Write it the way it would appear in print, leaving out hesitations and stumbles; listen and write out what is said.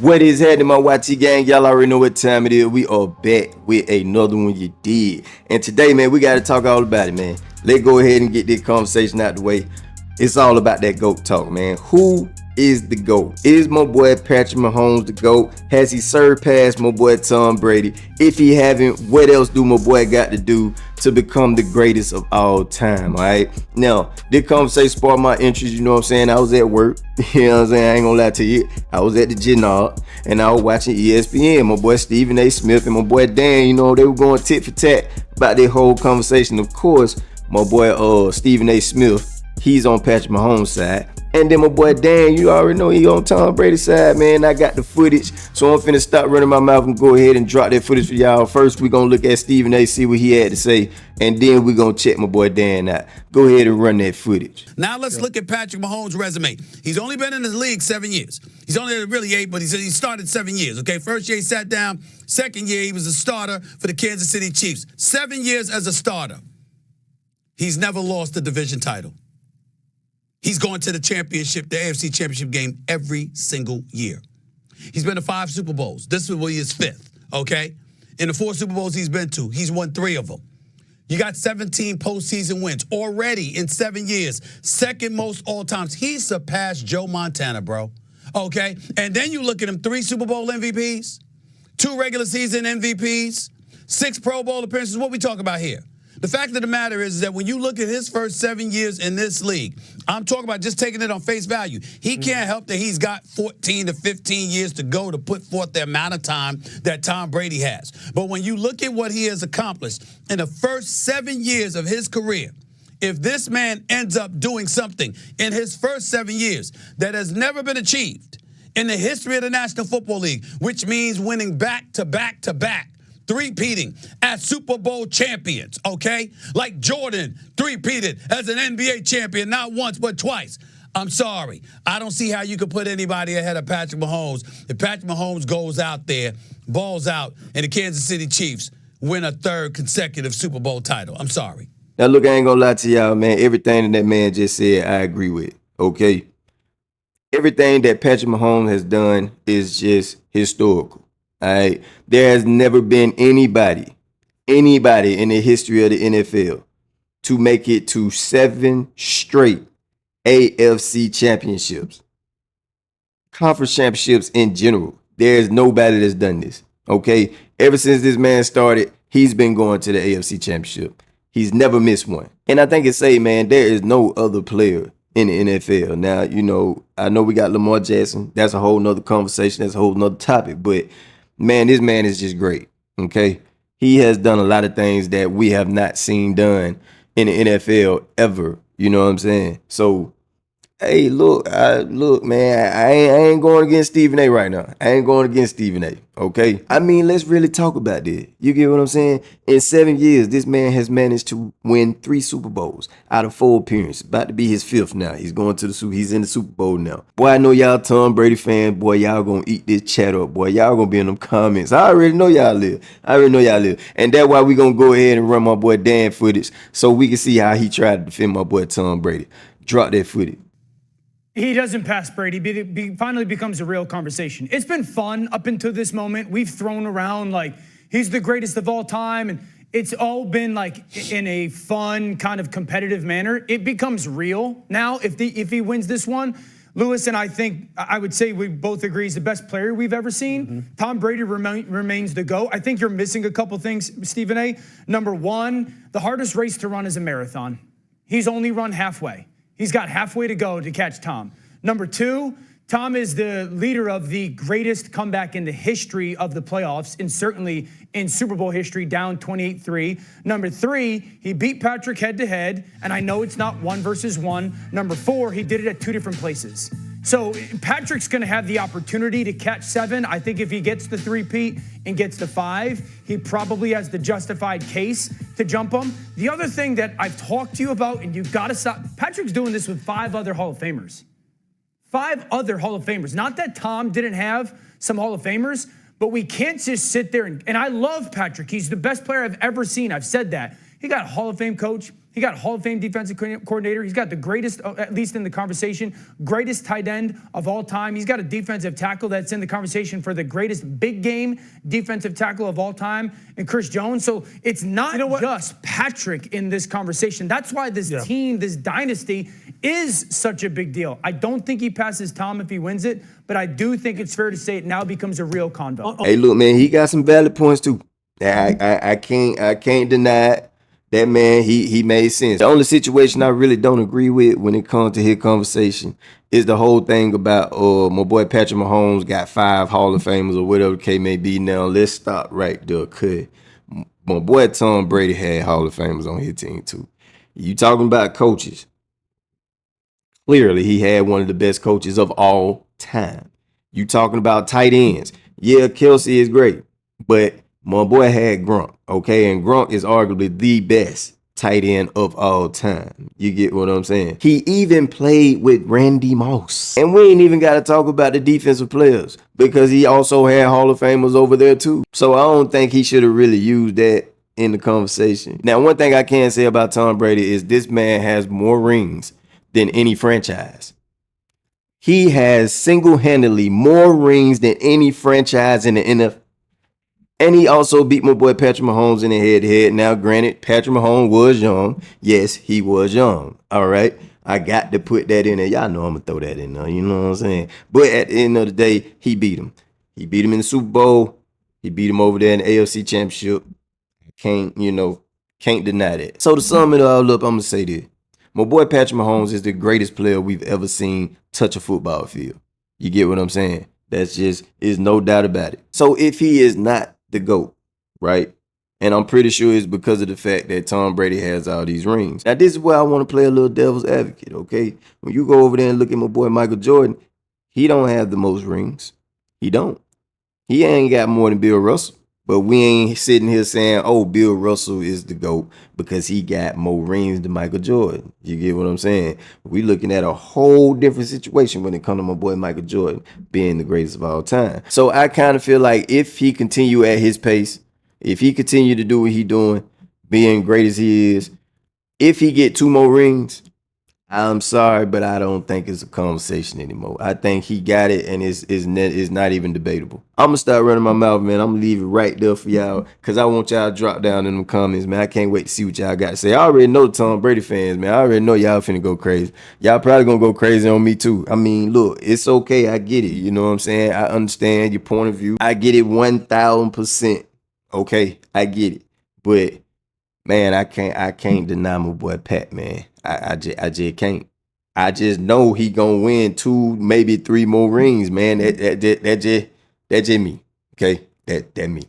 What is happening, my YT gang? Y'all already know what time it is. We are back with another one you did. And today, man, we got to talk all about it, man. Let's go ahead and get this conversation out the way. It's all about that GOAT talk, man. Who is the GOAT? Is my boy Patrick Mahomes the GOAT? Has he surpassed my boy Tom Brady? If he haven't, what else do my boy got to do to become the greatest of all time? All right. Now, this conversation sparked my interest. You know what I'm saying? I was at work. You know what I'm saying? I ain't gonna lie to you. I was at the Gennard and I was watching ESPN. My boy Stephen A. Smith and my boy Dan, you know, they were going tit for tat about their whole conversation. Of course, my boy Stephen A. Smith, he's on Patrick Mahomes' side. And then my boy Dan, you already know he on Tom Brady's side, man. I got the footage, so I'm finna stop running my mouth and go ahead and drop that footage for y'all. First, we gonna look at Stephen A., see what he had to say, and then we gonna check my boy Dan out. Go ahead and run that footage. Now let's look at Patrick Mahomes' resume. He's only been in the league 7 years. He's only really 8, but he started 7 years, okay? First year he sat down. Second year he was a starter for the Kansas City Chiefs. 7 years as a starter. He's never lost the division title. He's going to the championship, the AFC championship game every single year. He's been to 5 Super Bowls. This will be his 5th, okay? In the 4 Super Bowls he's been to, he's won 3 of them. You got 17 postseason wins already in 7 years. Second most all times. He surpassed Joe Montana, bro, okay? And then you look at him, 3 Super Bowl MVPs, 2 regular season MVPs, 6 Pro Bowl appearances. What we talk about here? The fact of the matter is that when you look at his first 7 years in this league, I'm talking about just taking it on face value. He can't help that he's got 14 to 15 years to go to put forth the amount of time that Tom Brady has. But when you look at what he has accomplished in the first 7 years of his career, if this man ends up doing something in his first 7 years that has never been achieved in the history of the National Football League, which means winning back to back to back, three-peating as Super Bowl champions, okay? Like Jordan three-peated as an NBA champion, not once, but twice. I'm sorry. I don't see how you could put anybody ahead of Patrick Mahomes. If Patrick Mahomes goes out there, balls out, and the Kansas City Chiefs win a 3rd consecutive Super Bowl title. I'm sorry. Now, look, I ain't gonna lie to y'all, man. Everything that man just said, I agree with, okay? Everything that Patrick Mahomes has done is just historical. All right, there has never been anybody in the history of the NFL to make it to 7 straight AFC championships, conference championships in general. There is nobody that's done this. Okay, ever since this man started, he's been going to the AFC championship. He's never missed one, and I think it's say, man, there is no other player in the NFL. Now, you know, I know we got Lamar Jackson. That's a whole nother conversation. That's a whole nother topic, but man, this man is just great, okay? He has done a lot of things that we have not seen done in the NFL ever, you know what I'm saying? So, hey, look, man, I ain't going against Stephen A. right now. I ain't going against Stephen A., okay? I mean, let's really talk about this. You get what I'm saying? In 7 years, this man has managed to win 3 Super Bowls out of 4 appearances. About to be his 5th now. He's going to he's in the Super Bowl now. Boy, I know y'all Tom Brady fans. Boy, y'all gonna eat this chat up. Boy, y'all gonna be in them comments. I already know y'all live. And that's why we gonna go ahead and run my boy Dan footage so we can see how he tried to defend my boy Tom Brady. Drop that footage. He doesn't pass Brady, but it finally becomes a real conversation. It's been fun up until this moment. We've thrown around like he's the greatest of all time, and it's all been like in a fun kind of competitive manner. It becomes real now if he wins this one. Lewis and I would say we both agree he's the best player we've ever seen. Mm-hmm. Tom Brady remains the GOAT. I think you're missing a couple things, Stephen A. Number one, the hardest race to run is a marathon. He's only run halfway. He's got halfway to go to catch Tom. Number 2, Tom is the leader of the greatest comeback in the history of the playoffs, and certainly in Super Bowl history, down 28-3. Number 3, he beat Patrick head-to-head, and I know it's not 1 versus 1. Number 4, he did it at 2 different places. So Patrick's going to have the opportunity to catch 7. I think if he gets the 3-peat and gets to 5, he probably has the justified case to jump him. The other thing that I've talked to you about, and you've got to stop, Patrick's doing this with 5 other Hall of Famers. 5 other Hall of Famers. Not that Tom didn't have some Hall of Famers, but we can't just sit there and I love Patrick. He's the best player I've ever seen. I've said that. He got a Hall of Fame coach. He got Hall of Fame defensive coordinator. He's got the greatest, at least in the conversation, greatest tight end of all time. He's got a defensive tackle that's in the conversation for the greatest big game defensive tackle of all time, and Chris Jones. So it's not just Patrick in this conversation. That's why this team, this dynasty, is such a big deal. I don't think he passes Tom if he wins it, but I do think it's fair to say it now becomes a real convo. Hey, look, man, he got some valid points too. I can't deny it. That man, he made sense. The only situation I really don't agree with when it comes to his conversation is the whole thing about my boy Patrick Mahomes got 5 Hall of Famers or whatever the case may be. Now let's stop right there, cause my boy Tom Brady had Hall of Famers on his team too. You talking about coaches? Clearly, he had one of the best coaches of all time. You talking about tight ends? Yeah, Kelsey is great, but my boy had Gronk, okay? And Gronk is arguably the best tight end of all time. You get what I'm saying? He even played with Randy Moss. And we ain't even got to talk about the defensive players because he also had Hall of Famers over there too. So I don't think he should have really used that in the conversation. Now, one thing I can say about Tom Brady is this man has more rings than any franchise. He has single-handedly more rings than any franchise in the NFL. And he also beat my boy Patrick Mahomes in the head-to-head. Now, granted, Patrick Mahomes was young. Yes, he was young. All right. I got to put that in there. Y'all know I'm going to throw that in there. You know what I'm saying? But at the end of the day, he beat him. He beat him in the Super Bowl. He beat him over there in the AFC Championship. Can't deny that. So to sum it all up, I'm going to say this. My boy Patrick Mahomes is the greatest player we've ever seen touch a football field. You get what I'm saying? That's just, is no doubt about it. So if he is not the GOAT, right? And I'm pretty sure it's because of the fact that Tom Brady has all these rings. Now, this is where I want to play a little devil's advocate, okay? When you go over there and look at my boy Michael Jordan, he don't have the most rings. He don't. He ain't got more than Bill Russell. But we ain't sitting here saying, oh, Bill Russell is the GOAT because he got more rings than Michael Jordan. You get what I'm saying? We looking at a whole different situation when it comes to my boy Michael Jordan being the greatest of all time. So I kind of feel like if he continue at his pace, if he continue to do what he doing, being great as he is, if he get 2 more rings, I'm sorry, but I don't think it's a conversation anymore. I think he got it, and it's not even debatable. I'm going to start running my mouth, man. I'm going to leave it right there for y'all because I want y'all to drop down in the comments, man. I can't wait to see what y'all got to say. I already know the Tom Brady fans, man. I already know y'all finna go crazy. Y'all probably going to go crazy on me, too. I mean, look, it's okay. I get it. You know what I'm saying? I understand your point of view. I get it 1,000%. Okay? I get it. But man, I can't deny my boy Pat, man. I just can't. I just know he gonna win 2, maybe 3 more rings, man. That just me. Okay, that me.